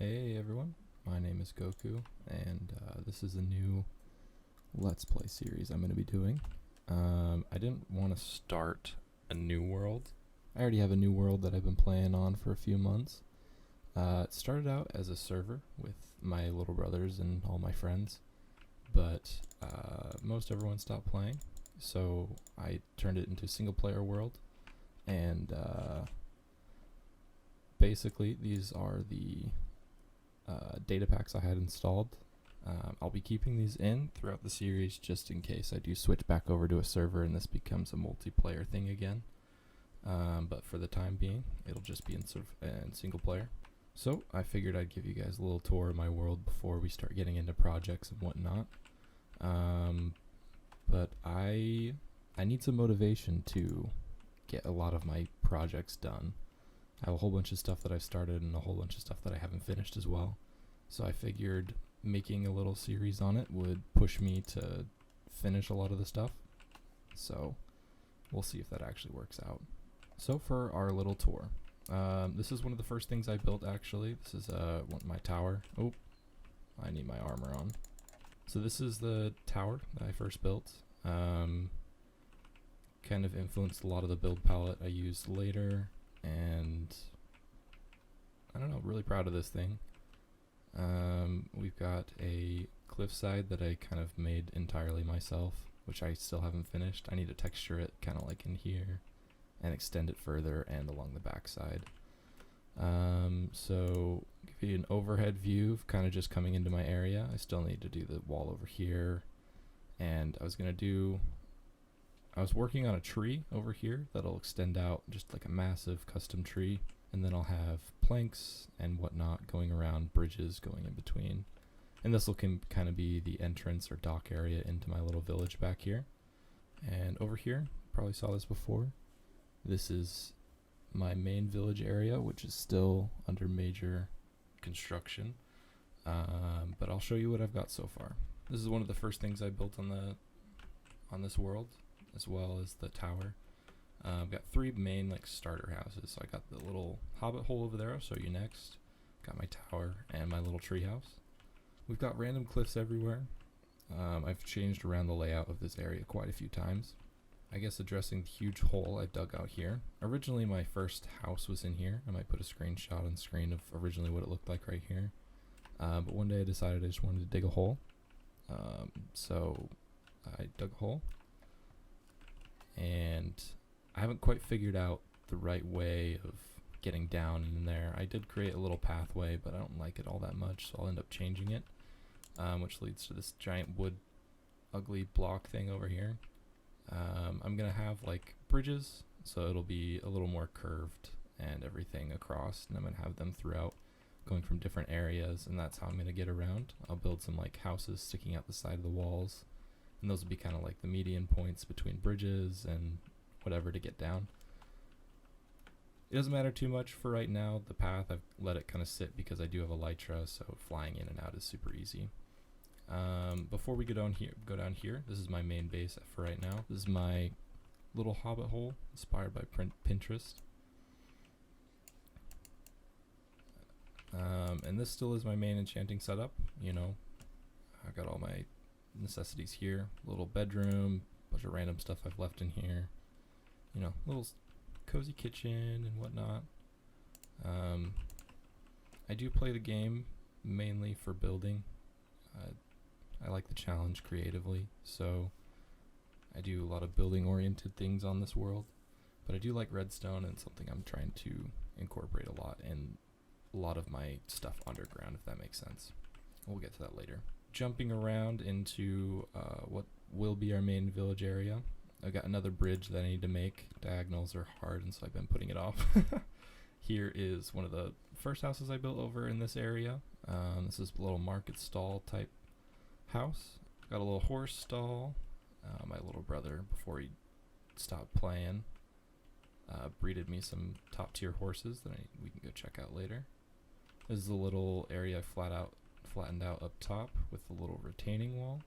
Hey everyone, my name is Goku, and this is a new Let's Play series I'm going to be doing. I didn't want to start a new world. I already have a new world that I've been playing on for a few months. It started out as a server with my little brothers and all my friends, but most everyone stopped playing, so I turned it into a single player world, and basically these are the data packs I had installed. I'll be keeping these in throughout the series just in case I do switch back over to a server and this becomes a multiplayer thing again. But for the time being, it'll just be in single player. So I figured I'd give you guys a little tour of my world before we start getting into projects and whatnot. But I need some motivation to get a lot of my projects done. I have a whole bunch of stuff that I've started and a whole bunch of stuff that I haven't finished as well. So I figured making a little series on it would push me to finish a lot of the stuff. So we'll see if that actually works out. So for our little tour, this is one of the first things I built actually. This is my tower. Oh, I need my armor on. So this is the tower that I first built. Kind of influenced a lot of the build palette I used later. And I don't know, really proud of this thing. We've got a cliffside that I kind of made entirely myself, which I still haven't finished. I need to texture it kind of like in here and extend it further and along the backside. So give you an overhead view of kind of just coming into my area. I still need to do the wall over here, and I was working on a tree over here that'll extend out just like a massive custom tree, and then I'll have planks and whatnot going around, bridges going in between, and this will kind of be the entrance or dock area into my little village back here. And over here, probably saw this before, this is my main village area, which is still under major construction, but I'll show you what I've got so far. This is one of the first things I built on this world, as well as the tower. I've got three main starter houses. So I got the little hobbit hole over there, I'll show you next. Got my tower and my little tree house. We've got random cliffs everywhere. I've changed around the layout of this area quite a few times. I guess addressing the huge hole I dug out here. Originally my first house was in here. I might put a screenshot on screen of originally what it looked like right here. But one day I decided I just wanted to dig a hole. So I dug a hole. And I haven't quite figured out the right way of getting down in there. I did create a little pathway, but I don't like it all that much, so I'll end up changing it, which leads to this giant wood ugly block thing over here. I'm gonna have bridges, so it'll be a little more curved and everything across, and I'm gonna have them throughout, going from different areas, and that's how I'm gonna get around. I'll build some houses sticking out the side of the walls, and those will be kind of the median points between bridges and whatever to get down. It doesn't matter too much for right now. The path, I've let it kind of sit because I do have elytra, so flying in and out is super easy. Before we go down here, this is my main base for right now. This is my little hobbit hole inspired by Pinterest. And this still is my main enchanting setup. You know, I've got all my necessities here. Little bedroom, bunch of random stuff I've left in here. You know, little cozy kitchen and whatnot. I do play the game mainly for building. I like the challenge creatively, so I do a lot of building oriented things on this world. But I do like redstone, and something I'm trying to incorporate a lot in a lot of my stuff underground, if that makes sense. We'll get to that later. Jumping around into what will be our main village area. I've got another bridge that I need to make. Diagonals are hard, and so I've been putting it off. Here is one of the first houses I built over in this area. This is a little market stall type house. Got a little horse stall. My little brother, before he stopped playing, breeded me some top tier horses that we can go check out later. This is a little area I flattened out up top with a little retaining wall.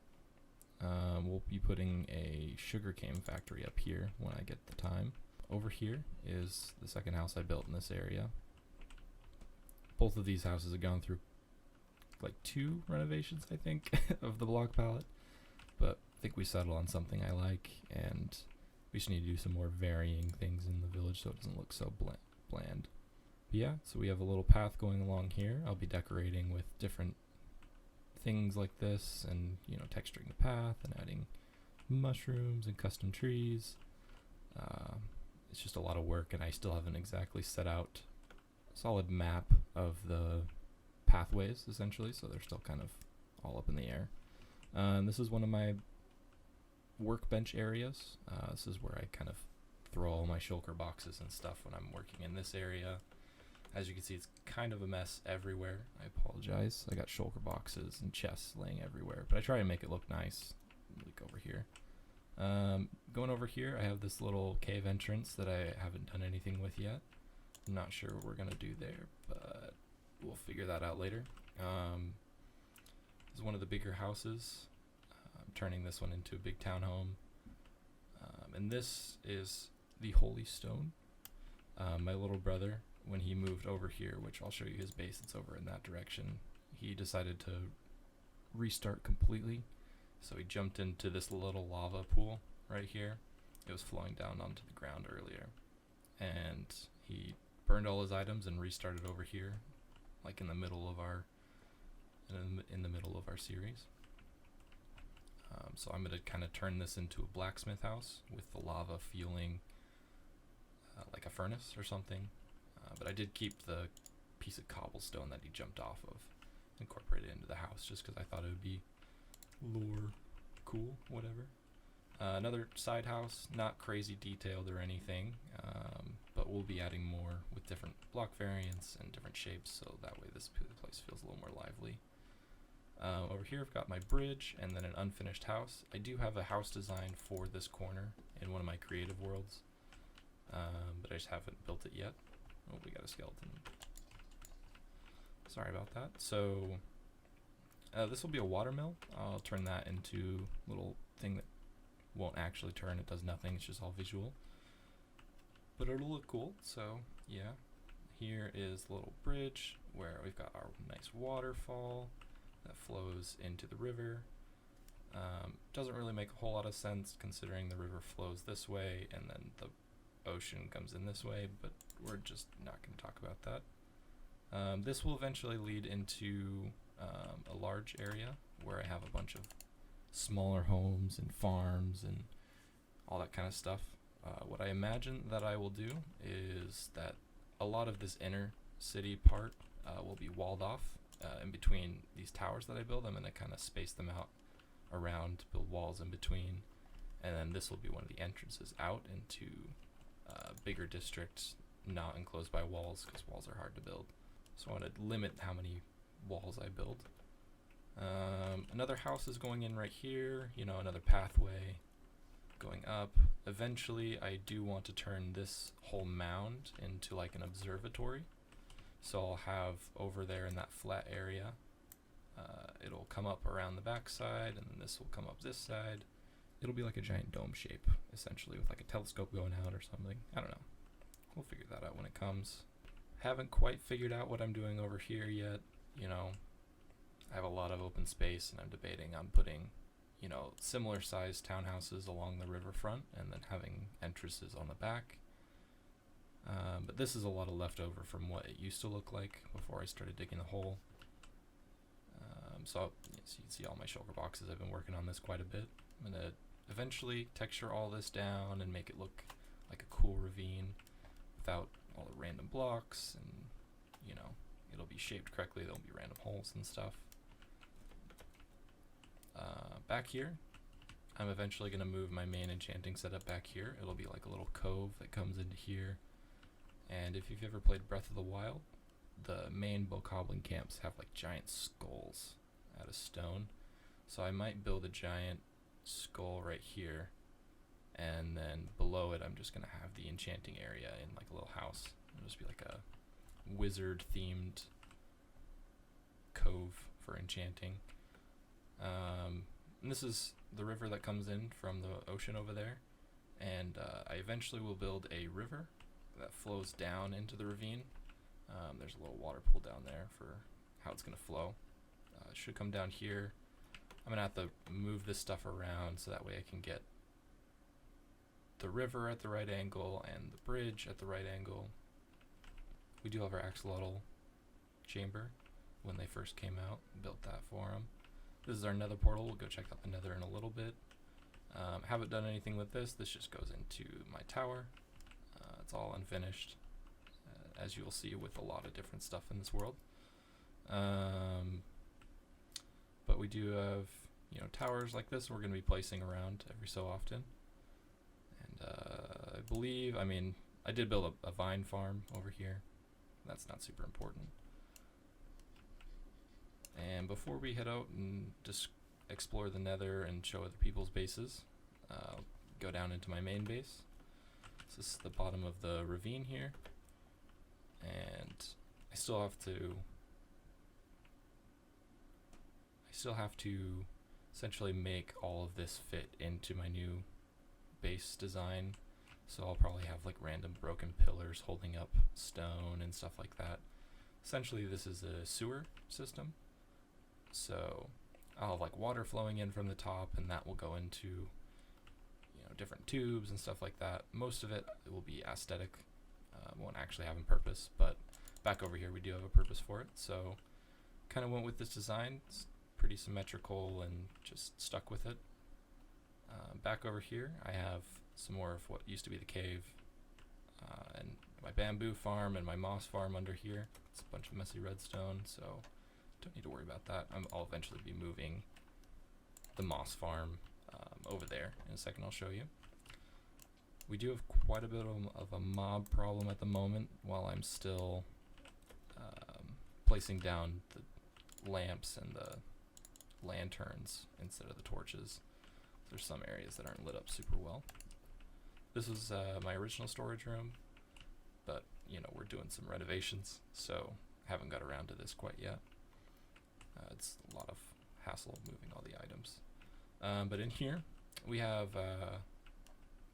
We'll be putting a sugarcane factory up here when I get the time. Over here is the second house I built in this area. both of these houses have gone through like 2 renovations, I think, of the block palette. But I think we settled on something I like, and we just need to do some more varying things in the village so it doesn't look so bland. But yeah, so we have a little path going along here. I'll be decorating with different things like this, and texturing the path and adding mushrooms and custom trees. It's just a lot of work, and I still haven't exactly set out a solid map of the pathways, essentially, so they're still kind of all up in the air. This is one of my workbench areas. This is where I kind of throw all my shulker boxes and stuff when I'm working in this area. As you can see, it's kind of a mess everywhere. I apologize. I got shulker boxes and chests laying everywhere, but I try to make it look nice. Look over here. Going over here, I have this little cave entrance that I haven't done anything with yet. I'm not sure what we're gonna do there, but we'll figure that out later. This is one of the bigger houses. I'm turning this one into a big townhome. And this is the Holy Stone. My little brother, when he moved over here, which I'll show you his base, it's over in that direction, he decided to restart completely. So he jumped into this little lava pool right here. It was flowing down onto the ground earlier. And he burned all his items and restarted over here, like in the middle of our series. So I'm going to kind of turn this into a blacksmith house with the lava fueling like a furnace or something. But I did keep the piece of cobblestone that he jumped off of incorporated into the house, just because I thought it would be lore cool, whatever. Another side house, not crazy detailed or anything, but we'll be adding more with different block variants and different shapes, so that way this place feels a little more lively. Over here I've got my bridge and then an unfinished house. I do have a house design for this corner in one of my creative worlds, but I just haven't built it yet. Oh, we got a skeleton. Sorry about that. So this will be a watermill. I'll turn that into a little thing that won't actually turn. It does nothing. It's just all visual. But it'll look cool. So yeah, here is the little bridge where we've got our nice waterfall that flows into the river. Doesn't really make a whole lot of sense considering the river flows this way and then the ocean comes in this way, but we're just not going to talk about that. This will eventually lead into a large area where I have a bunch of smaller homes and farms and all that kind of stuff. What I imagine that I will do is that a lot of this inner city part will be walled off in between these towers that I build. I'm going to kind of space them out around, build walls in between, and then this will be one of the entrances out into bigger districts not enclosed by walls, because walls are hard to build. So I want to limit how many walls I build. Another house is going in right here, another pathway going up. Eventually I do want to turn this whole mound into like an observatory. So I'll have over there in that flat area, it'll come up around the back side, and then this will come up this side. It'll be like a giant dome shape, essentially, with like a telescope going out or something. I don't know. We'll figure that out when it comes. Haven't quite figured out what I'm doing over here yet. I have a lot of open space, and I'm debating on putting, similar sized townhouses along the riverfront and then having entrances on the back. But this is a lot of leftover from what it used to look like before I started digging the hole. So you can see all my shulker boxes. I've been working on this quite a bit. I'm going to eventually texture all this down and make it look like a cool ravine without all the random blocks, and it'll be shaped correctly. There'll be random holes and stuff. Back here, I'm eventually going to move my main enchanting setup back here. It'll be like a little cove that comes into here. And if you've ever played Breath of the Wild, the main bokoblin camps have like giant skulls out of stone. So I might build a giant skull right here, and then below it I'm just going to have the enchanting area in like a little house. It'll just be like a wizard themed cove for enchanting. And this is the river that comes in from the ocean over there, and I eventually will build a river that flows down into the ravine, There's a little water pool down there for how it's going to flow. It should come down here. I'm going to have to move this stuff around so that way I can get the river at the right angle and the bridge at the right angle. We do have our axolotl chamber when they first came out. Built that for them. This is our nether portal. We'll go check out the nether in a little bit. Haven't done anything with this. This just goes into my tower. It's all unfinished, as you'll see with a lot of different stuff in this world. But we do have, towers like this we're going to be placing around every so often. And I believe, I did build a vine farm over here. That's not super important. And before we head out and just explore the nether and show other people's bases, I'll go down into my main base. So this is the bottom of the ravine here. And I still have to essentially make all of this fit into my new base design. So I'll probably have like random broken pillars holding up stone and stuff like that. Essentially this is a sewer system. So I'll have like water flowing in from the top, and that will go into different tubes and stuff like that. Most of it will be aesthetic, won't actually have a purpose, but back over here we do have a purpose for it. So kind of went with this design. It's pretty symmetrical and just stuck with it. Back over here I have some more of what used to be the cave, and my bamboo farm and my moss farm under here. It's a bunch of messy redstone, so don't need to worry about that. I'll eventually be moving the moss farm over there. In a second I'll show you. We do have quite a bit of a mob problem at the moment while I'm still placing down the lamps and the lanterns instead of the torches. There's some areas that aren't lit up super well. This was my original storage room, but we're doing some renovations, so haven't got around to this quite yet. It's a lot of hassle moving all the items. But in here we have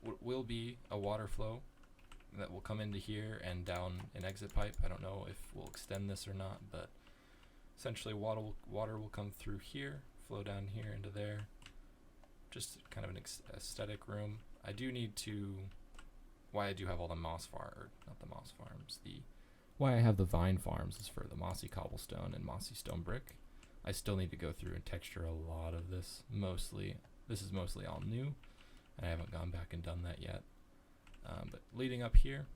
what will be a water flow that will come into here and down an exit pipe. I don't know if we'll extend this or not, but essentially water will come through here, flow down here into there. Just kind of an aesthetic room. I do need to, why I do have all the moss farms, why I have the vine farms is for the mossy cobblestone and mossy stone brick. I still need to go through and texture a lot of this. This is mostly all new, and I haven't gone back and done that yet. But leading up here,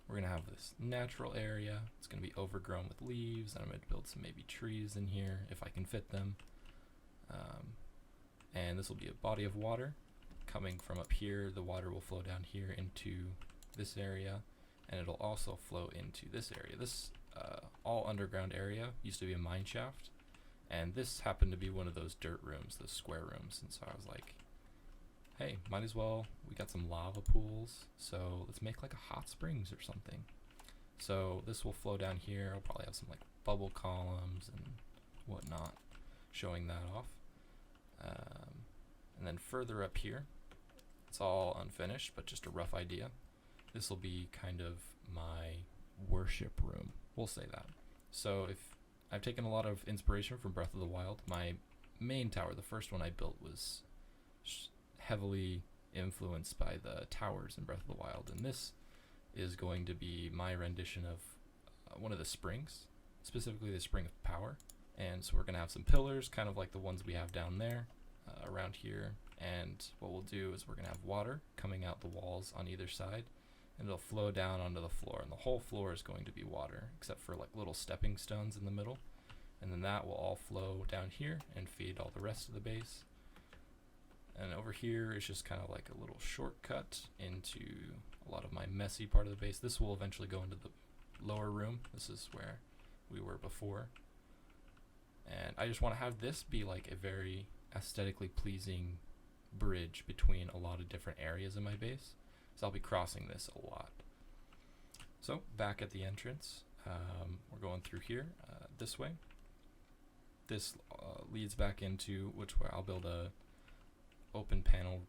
we're going to have this natural area. It's going to be overgrown with leaves, and I'm going to build some maybe trees in here if I can fit them. And this will be a body of water coming from up here. The water will flow down here into this area, and it'll also flow into this area. This all underground area used to be a mine shaft, and this happened to be one of those dirt rooms, those square rooms. And so I was like, hey, might as well, we got some lava pools, so let's make like a hot springs or something. So this will flow down here. I'll probably have some like bubble columns and whatnot showing that off. And then further up here, it's all unfinished, but just a rough idea. This will be kind of my worship room. We'll say that. So if I've taken a lot of inspiration from Breath of the Wild, my main tower, the first one I built, was heavily influenced by the towers in Breath of the Wild, and this is going to be my rendition of one of the springs, specifically the Spring of Power. And so we're going to have some pillars, kind of like the ones we have down there, around here. And what we'll do is we're going to have water coming out the walls on either side, and it'll flow down onto the floor. And the whole floor is going to be water, except for like little stepping stones in the middle. And then that will all flow down here and feed all the rest of the base. And over here is just kind of like a little shortcut into a lot of my messy part of the base. This will eventually go into the lower room. This is where we were before. And I just want to have this be like a very aesthetically pleasing bridge between a lot of different areas in my base. So I'll be crossing this a lot. So back at the entrance, we're going through here this way. This leads back into which way I'll build a open panel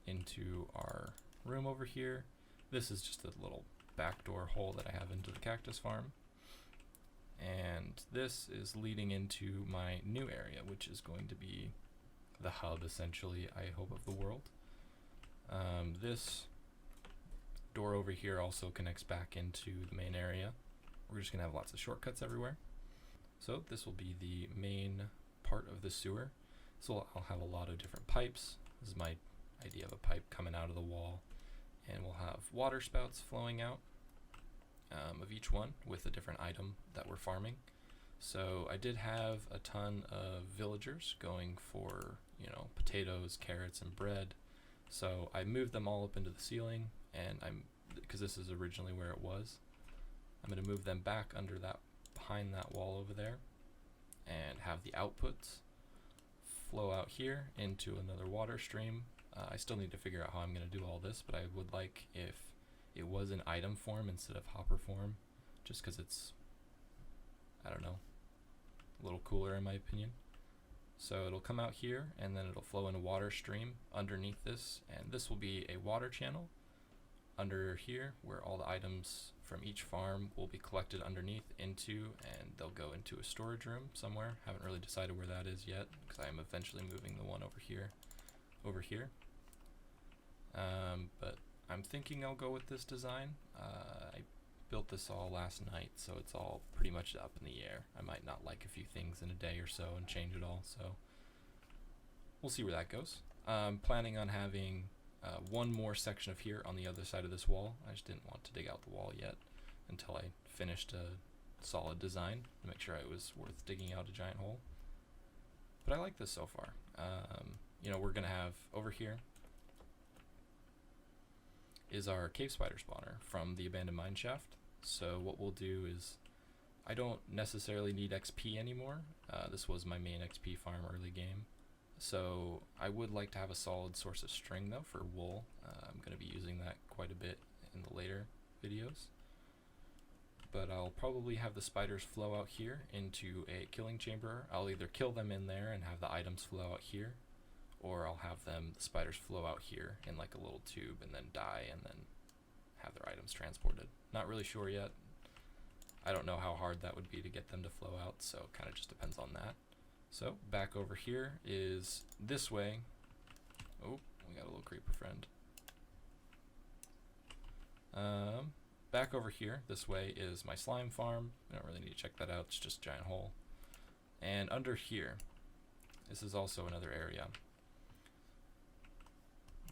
into our room over here. This is just a little backdoor hole that I have into the cactus farm. And this is leading into my new area, which is going to be the hub, essentially, I hope, of the world. This door over here also connects back into the main area. We're just going to have lots of shortcuts everywhere. So this will be the main part of the sewer. So I'll have a lot of different pipes. This is my idea of a pipe coming out of the wall. And we'll have water spouts flowing out of each one with a different item that we're farming. So I did have a ton of villagers going for, you know, potatoes, carrots, and bread. So I moved them all up into the ceiling, and because this is originally where it was, I'm going to move them back under that, behind that wall over there, and have the outputs flow out here into another water stream. I still need to figure out how I'm going to do all this, but I would like if it was in item form instead of hopper form, just because it's, I don't know, a little cooler in my opinion. So it'll come out here, and then it'll flow in a water stream underneath this, and this will be a water channel under here where all the items from each farm will be collected underneath into, and they'll go into a storage room somewhere. Haven't really decided where that is yet, because I am eventually moving the one over here. But I'm thinking I'll go with this design. I built this all last night, so it's all pretty much up in the air. I might not like a few things in a day or so and change it all, so we'll see where that goes. I'm planning on having one more section of here on the other side of this wall. I just didn't want to dig out the wall yet until I finished a solid design to make sure it was worth digging out a giant hole. But I like this so far. You know, we're gonna have over here is our cave spider spawner from the abandoned mine shaft. So what we'll do is, I don't necessarily need XP anymore. This was my main XP farm early game. So I would like to have a solid source of string though for wool. I'm going to be using that quite a bit in the later videos. But I'll probably have the spiders flow out here into a killing chamber. I'll either kill them in there and have the items flow out here, or I'll have the spiders flow out here in like a little tube and then die and then have their items transported. Not really sure yet. I don't know how hard that would be to get them to flow out, so it kind of just depends on that. So back over here is this way. Oh, we got a little creeper friend. Back over here, this way, is my slime farm. I don't really need to check that out, it's just a giant hole. And under here, this is also another area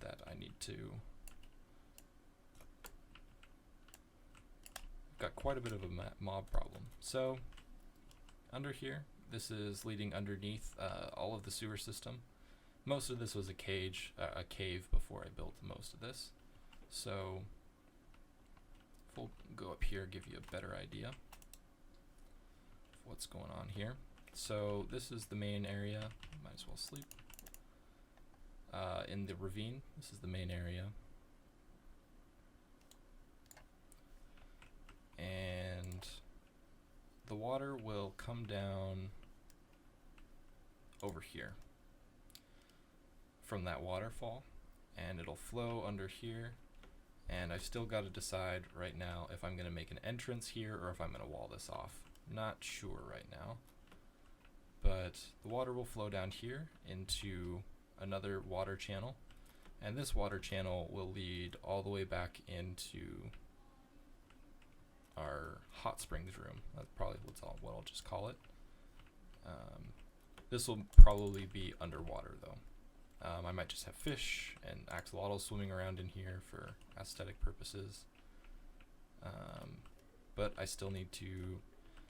that I need to... Got quite a bit of a mob problem. So, under here, this is leading underneath all of the sewer system. Most of this was a cave before I built most of this. So, if we'll go up here, give you a better idea of what's going on here. So, this is the main area. Might as well sleep. In the ravine, this is the main area. And the water will come down over here from that waterfall, and it'll flow under here, and I've still got to decide right now if I'm going to make an entrance here or if I'm going to wall this off. Not sure right now, but the water will flow down here into another water channel, and this water channel will lead all the way back into our hot springs room. That's probably what I'll just call it. This will probably be underwater though. I might just have fish and axolotls swimming around in here for aesthetic purposes. But I still need to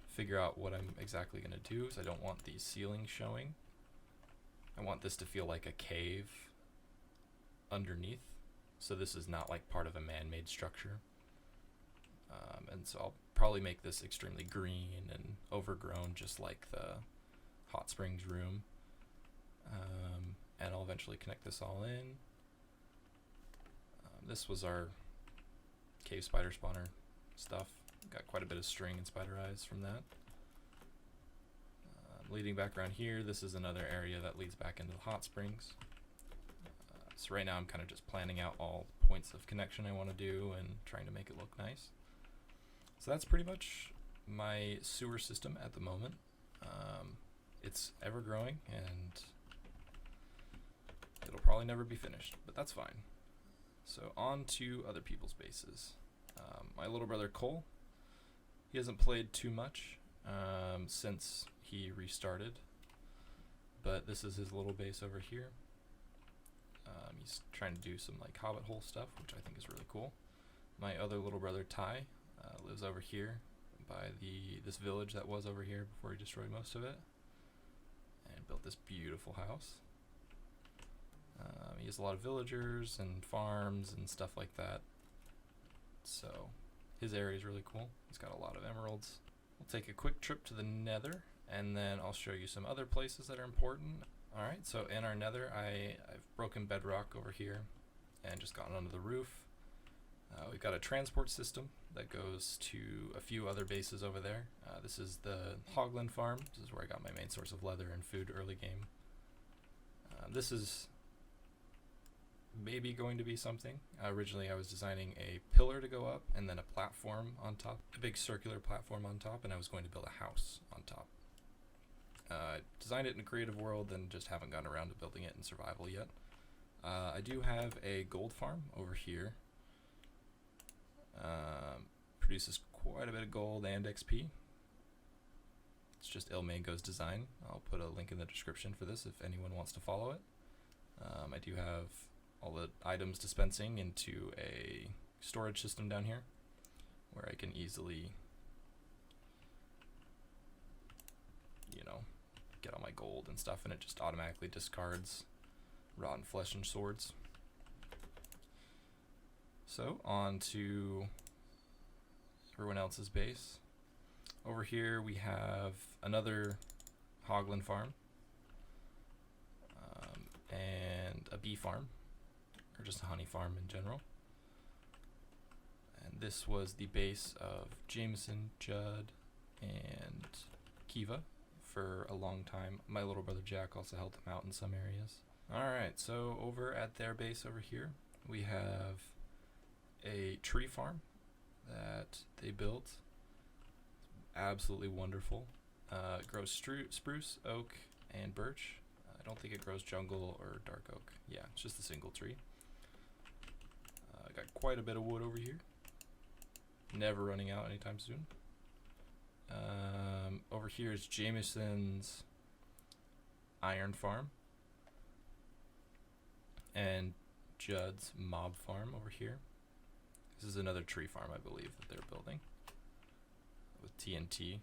figure out what I'm exactly going to do, because I don't want these ceilings showing. I want this to feel like a cave underneath, so this is not like part of a man-made structure. And so I'll probably make this extremely green and overgrown, just like the hot springs room. And I'll eventually connect this all in. This was our cave spider spawner stuff. Got quite a bit of string and spider eyes from that. Leading back around here, this is another area that leads back into the hot springs. So right now I'm kind of just planning out all points of connection I want to do and trying to make it look nice. So that's pretty much my sewer system at the moment. It's ever growing and it'll probably never be finished, but that's fine. So on to other people's bases. My little brother Cole, he hasn't played too much since he restarted, but this is his little base over here. He's trying to do some like hobbit hole stuff, which I think is really cool. My other little brother Ty lives over here by this village that was over here before he destroyed most of it, and built this beautiful house. He has a lot of villagers and farms and stuff like that, so his area is really cool. He's got a lot of emeralds. We'll take a quick trip to the Nether, and then I'll show you some other places that are important. Alright, so in our Nether, I've broken bedrock over here and just gotten onto the roof. We've got a transport system that goes to a few other bases over there. This is the Hogland Farm. This is where I got my main source of leather and food early game. This is maybe going to be something. Originally I was designing a pillar to go up and then a platform on top, a big circular platform on top, and I was going to build a house on top. I designed it in a creative world and just haven't gotten around to building it in survival yet. I do have a gold farm over here. Produces quite a bit of gold and XP. It's just Ilmango's design. I'll put a link in the description for this if anyone wants to follow it. I do have all the items dispensing into a storage system down here where I can easily, get all my gold and stuff, and it just automatically discards rotten flesh and swords. So on to everyone else's base. Over here we have another Hogland Farm and a bee farm, or just a honey farm in general. And this was the base of Jameson, Judd, and Kiva for a long time. My little brother Jack also helped him out in some areas. Alright, so over at their base over here, we have a tree farm that they built. Absolutely wonderful. It grows spruce, oak, and birch. I don't think it grows jungle or dark oak. Yeah, it's just a single tree. Got quite a bit of wood over here. Never running out anytime soon. Over here is Jameson's iron farm. And Judd's mob farm over here. This is another tree farm, I believe, that they're building with TNT.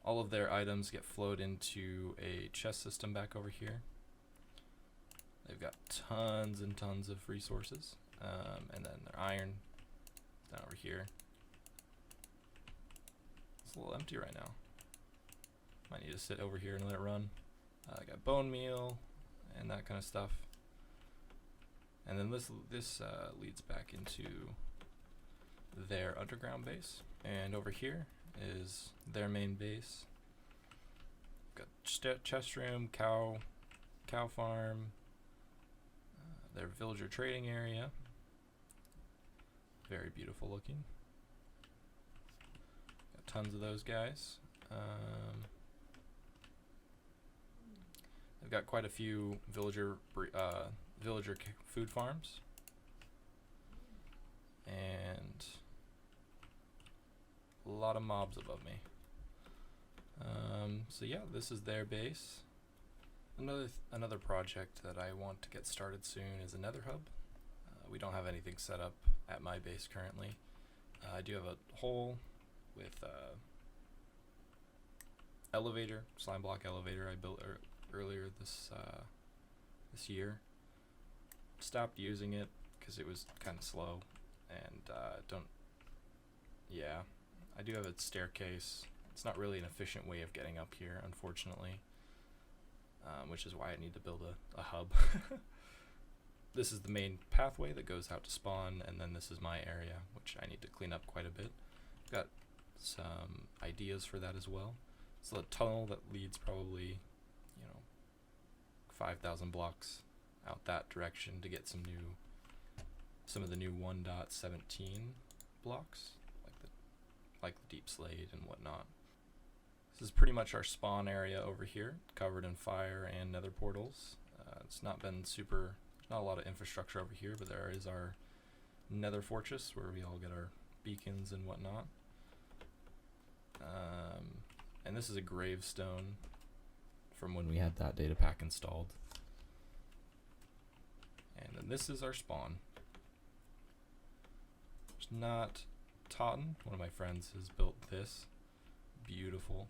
All of their items get flowed into a chest system back over here. They've got tons and tons of resources. And then their iron down over here. It's a little empty right now. Might need to sit over here and let it run. I got bone meal and that kind of stuff. And then this leads back into their underground base. And over here is their main base. Got chest room, cow farm, their villager trading area. Very beautiful looking. Got tons of those guys. They've got quite a few villager food farms. And a lot of mobs above me. So yeah, this is their base. Another project that I want to get started soon is a nether hub. We don't have anything set up at my base currently. I do have a hole with elevator, slime block elevator I built earlier this year. Stopped using it because it was kind of slow, and I do have a staircase. It's not really an efficient way of getting up here, unfortunately, which is why I need to build a hub. This is the main pathway that goes out to spawn, and then this is my area, which I need to clean up quite a bit. Got some ideas for that as well. It's a tunnel that leads probably, 5,000 blocks out that direction to get some new some of the new 1.17 blocks, like the deep slate and whatnot. This is pretty much our spawn area over here, covered in fire and nether portals. It's not been not a lot of infrastructure over here, but there is our nether fortress where we all get our beacons and whatnot. And this is a gravestone from when we had that data pack installed. And then this is our spawn. There's not Totten, one of my friends has built this. Beautiful.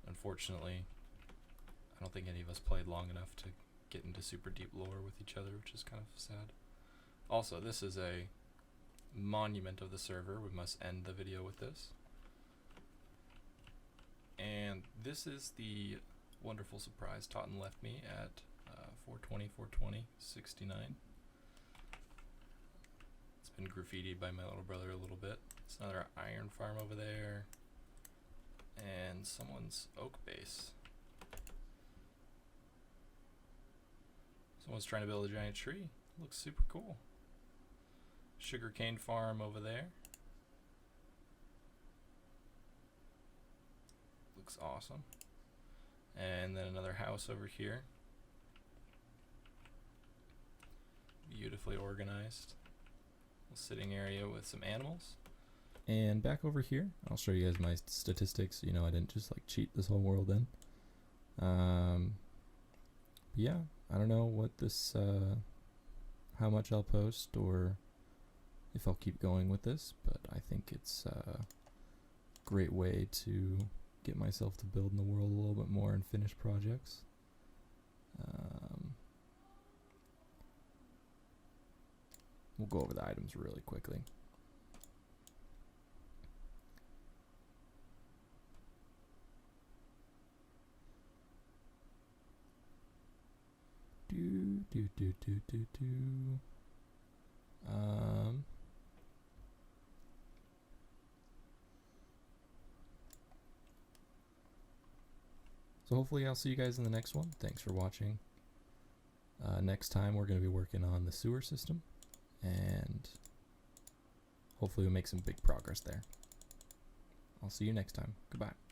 Unfortunately, I don't think any of us played long enough to get into super deep lore with each other, which is kind of sad. Also, this is a monument of the server. We must end the video with this. And this is the wonderful surprise Totten left me at 420/420/69. It's been graffitied by my little brother a little bit. It's another iron farm over there. And someone's oak base. Someone's trying to build a giant tree. Looks super cool. Sugarcane farm over there. Looks awesome. And then another house over here. Beautifully organized. A sitting area with some animals. And back over here, I'll show you guys my statistics. You know, I didn't just like cheat this whole world in. Yeah, I don't know what this, how much I'll post or if I'll keep going with this, but I think it's a great way to get myself to build in the world a little bit more and finish projects. We'll go over the items really quickly. So hopefully I'll see you guys in the next one. Thanks for watching. Next time we're going to be working on the sewer system, and hopefully we'll make some big progress there. I'll see you next time. Goodbye.